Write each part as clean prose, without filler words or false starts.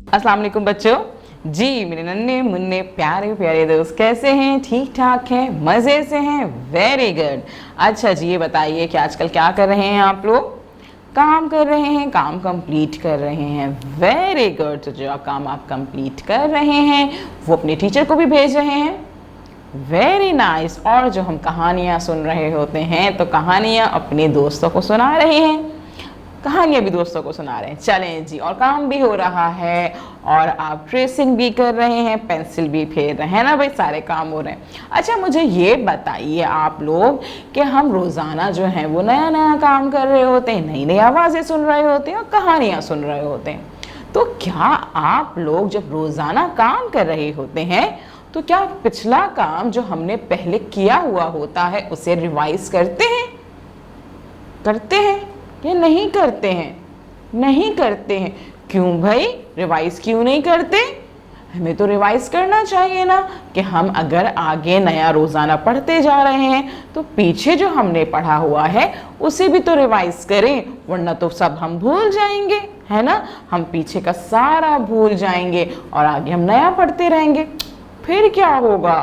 अस्सलाम वालेकुम बच्चों। जी मेरे नन्हे मुन्ने प्यारे प्यारे दोस्त कैसे हैं? ठीक ठाक हैं? मज़े से हैं? Very good. अच्छा जी, ये बताइए कि आजकल क्या कर रहे हैं आप लोग? काम कर रहे हैं, काम कंप्लीट कर रहे हैं। Very good. तो जो काम आप कंप्लीट कर रहे हैं वो अपने टीचर को भी भेज रहे हैं। Very nice. और जो हम कहानियाँ सुन रहे होते हैं तो कहानियाँ अपने दोस्तों को सुना रहे हैं, कहानियाँ भी दोस्तों को सुना रहे हैं। चलें जी, और काम भी हो रहा है और आप ट्रेसिंग भी कर रहे हैं, पेंसिल भी फेर रहे हैं ना भाई, सारे काम हो रहे हैं। अच्छा मुझे ये बताइए आप लोग कि हम रोज़ाना जो है वो नया नया काम कर रहे होते हैं, नई नई आवाज़ें सुन रहे होते हैं और कहानियाँ सुन रहे होते हैं। तो क्या आप लोग जब रोज़ाना काम कर रहे होते हैं तो क्या पिछला काम जो हमने पहले किया हुआ होता है उसे रिवाइज करते हैं? करते हैं या नहीं करते हैं? नहीं करते हैं। क्यों भाई, रिवाइज क्यों नहीं करते? हमें तो रिवाइज करना चाहिए ना, कि हम अगर आगे नया रोज़ाना पढ़ते जा रहे हैं तो पीछे जो हमने पढ़ा हुआ है उसे भी तो रिवाइज करें, वरना तो सब हम भूल जाएंगे, है ना। हम पीछे का सारा भूल जाएंगे और आगे हम नया पढ़ते रहेंगे, फिर क्या होगा?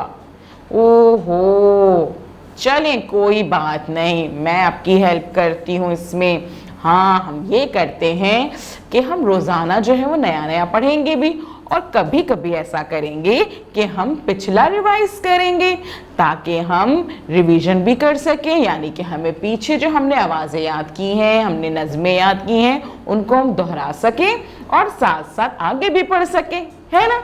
ओहो, चलें कोई बात नहीं, मैं आपकी हेल्प करती हूँ इसमें। हाँ, हम ये करते हैं कि हम रोज़ाना जो है वो नया नया पढ़ेंगे भी, और कभी कभी ऐसा करेंगे कि हम पिछला रिवाइज करेंगे ताकि हम रिवीजन भी कर सकें, यानी कि हमें पीछे जो हमने आवाज़ें याद की हैं, हमने नज़में याद की हैं, उनको हम दोहरा सकें और साथ साथ आगे भी पढ़ सकें, है ना।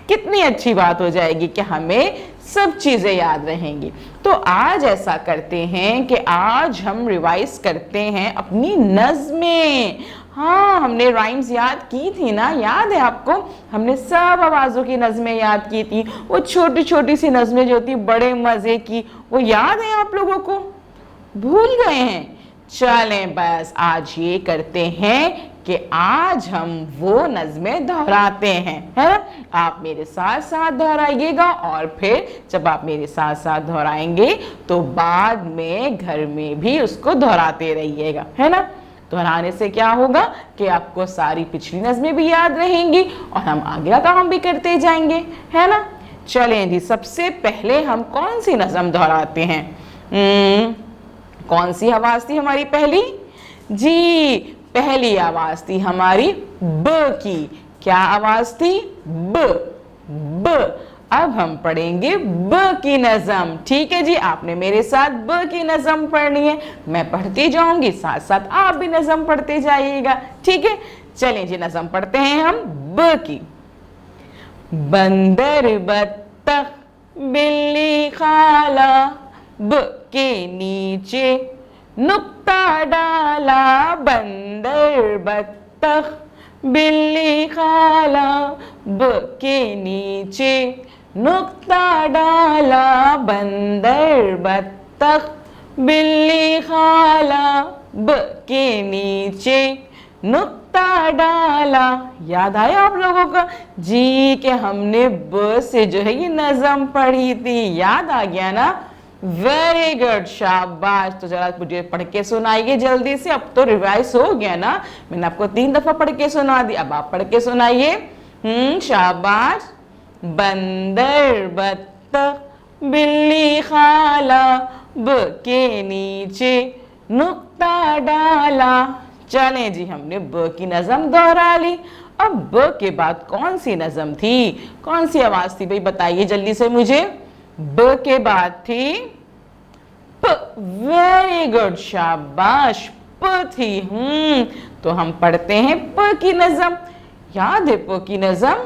कितनी अच्छी बात हो जाएगी कि हमें सब चीज़ें याद रहेंगी। तो आज ऐसा करते हैं कि आज हम रिवाइज करते हैं अपनी नज़में। हाँ, हमने राइम्स याद की थी ना, याद है आपको? हमने सब आवाज़ों की नज़में याद की थी, वो छोटी छोटी सी नज़में जो थी बड़े मज़े की, वो याद है आप लोगों को? भूल गए हैं? चलें बस आज ये करते हैं कि आज हम वो नज़में दोहराते हैं, है ना। आप मेरे साथ साथ दोहराइएगा और फिर जब आप मेरे साथ साथ दोहराएंगे तो बाद में घर में भी उसको दोहराते रहिएगा, है ना। दोहराने से क्या होगा कि आपको सारी पिछली नज़में भी याद रहेंगी और हम आगे का काम भी करते जाएंगे, है ना। चलें जी, सबसे पहले हम कौन सी नज़म दोहराते हैं? कौन सी आवाज़ थी हमारी पहली? जी, पहली आवाज थी हमारी ब की। क्या आवाज थी? ब। ब। अब हम पढ़ेंगे ब की नज़म। ठीक है जी, आपने मेरे साथ ब की नज़म पढ़नी है, मैं पढ़ती जाऊंगी, साथ साथ आप भी नज़म पढ़ते जाइएगा, ठीक है। चलें जी, नज़म पढ़ते हैं हम ब की। बंदर बत्तख बिल्ली खाला, ब के नीचे नुक्ता डाला। बंदर बत्तख बिल्ली खाला, ब के नीचे नुक्ता डाला। बंदर बत्तख बिल्ली खाला, ब के नीचे नुक्ता डाला। याद आया आप लोगों का? जी, कि हमने ब से जो है ये नज़म पढ़ी थी, याद आ गया ना। वेरी गुड, शाबाश। तो जरा मुझे पढ़ के सुनाइए जल्दी से, अब तो रिवाइज हो गया ना, मैंने आपको 3 दफा पढ़ के सुना दी, अब आप पढ़ के सुनाइए। शाबाश। बंदर बत्तख बिल्ली खाला, ब के नीचे नुक्ता डाला। चलें जी, हमने ब की नज़म दोहरा ली। अब ब के बाद कौन सी नज़म थी, कौन सी आवाज़ थी भाई, बताइए जल्दी से मुझे। ब के बाद थी प। वेरी गुड, शाबाश, प थी। तो हम पढ़ते हैं प की नज़म। याद है प की नज़म?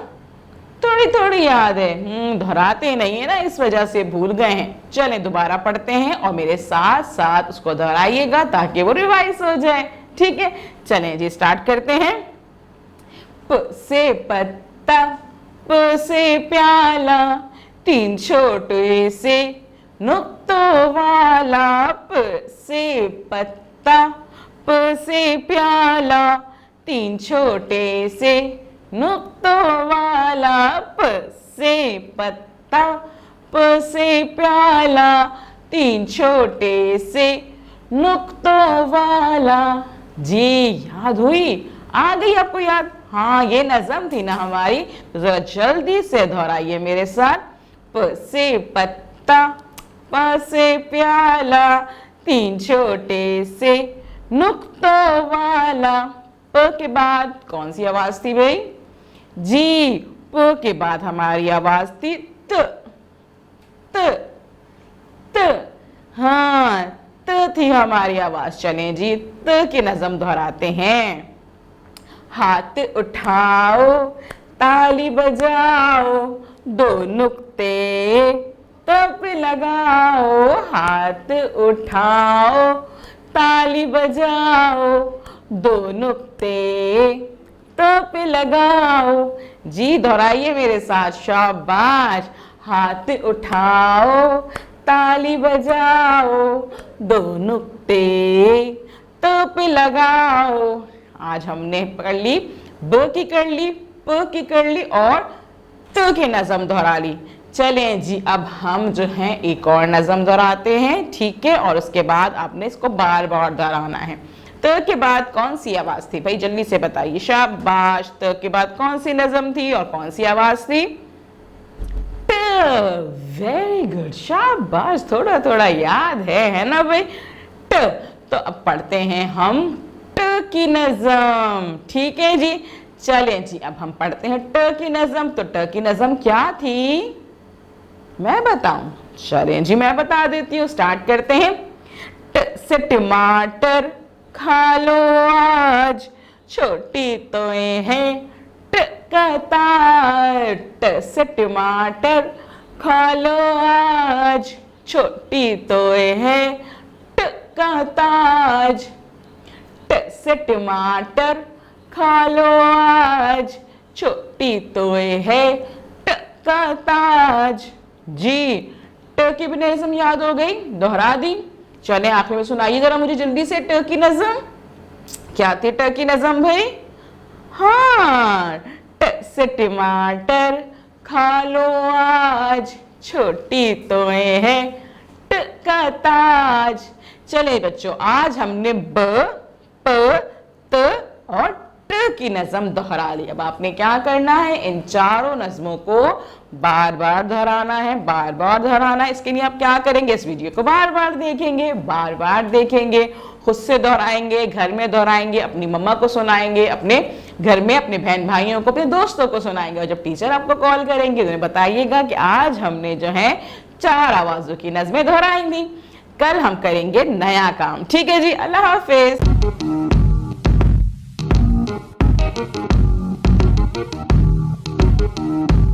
थोड़ी थोड़ी याद है, दोहराते नहीं है ना, इस वजह से भूल गए हैं। चलें दोबारा पढ़ते हैं और मेरे साथ साथ उसको दोहराइएगा ताकि वो रिवाइज हो जाए, ठीक है। चलें जी, स्टार्ट करते हैं। प से पत्ता, प से प्याला, 3 छोटे से नुक्तों वाला। प से पत्ता, प से प्याला, 3 छोटे से नुक्तों वाला। प से पत्ता, प से प्याला, 3 छोटे से नुक्तों वाला। जी, याद हुई? आ गई आपको याद? हाँ, ये नज़म थी ना हमारी। तो जरा जल्दी से दोहराइए मेरे साथ। प से पत्ता, प से प्याला, तीन छोटे से नुक्तों वाला। प के बाद कौन सी आवाज थी भाई? जी, प के बाद हमारी आवाज थी त। त त हाँ, त थी हमारी आवाज। चलें जी, त की नज़म दोहराते हैं। हाथ उठाओ, ताली बजाओ, दो नुक्ते तब लगाओ। हाथ उठाओ, ताली बजाओ, दो नुक्ते तब लगाओ। जी, दोहराइए मेरे साथ, शाबाश। हाथ उठाओ, ताली बजाओ, दो नुक्ते तब लगाओ। आज हमने पढ़ ली, ब की कर ली, प की कर ली और त की नज़म दोहरा ली। चलें जी, अब हम जो हैं एक और नज़म दोहराते हैं, ठीक है? और उसके बाद आपने इसको बार बार दोहराना है। त के बाद कौन सी आवाज थी भाई? जल्दी से बताइए। शाबाश। त के बाद कौन सी नज़म थी और कौन सी आवाज थी? ट। वेरी गुड, शाबाश। थोड़ा थोड़ा याद है ना भाई? ट। तो अब पढ़ते हैं हम ट की नज़म, ठीक है जी? चलें जी, अब हम पढ़ते हैं ट की नज़म। तो ट की नज़म क्या थी, मैं बताऊं? चलें जी, मैं बता देती हूँ। स्टार्ट करते हैं। ट से टमाटर, खा लो आज, छोटी तोए हैं ट का ताज। ट से टमाटर, खा लो आज, छोटी तोए हैं ट का ताज। ट से टमाटर, खा लो आज, छोटी तोए है ट का ताज। जी, ट की भी नज़म याद हो गई, दोहरा दी। चले आखिर में सुनाइए जरा मुझे जल्दी से ट की नज़म। क्या थी ट की नज़म भाई? हाँ, ट से टमाटर, खा लो आज, छोटी तोए है ट का ताज। चले बच्चों, आज हमने ब, प, त और ट की नज़म दोहरा ली। अब आपने क्या करना है, इन चारों नज़मों को बार बार दोहराना है, बार बार दोहराना है। इसके लिए आप क्या करेंगे, इस वीडियो को बार बार देखेंगे, बार बार देखेंगे, खुद से दोहराएंगे, घर में दोहराएंगे, अपनी मम्मा को सुनाएंगे, अपने घर में अपने बहन भाइयों को, अपने दोस्तों को सुनाएंगे। और जब टीचर आपको कॉल करेंगे तो उन्हें बताइएगा कि आज हमने जो है 4 आवाज़ों की नज़में दोहराई थी। कल हम करेंगे नया काम, ठीक है जी? अल्लाह हाफिज। Thank you.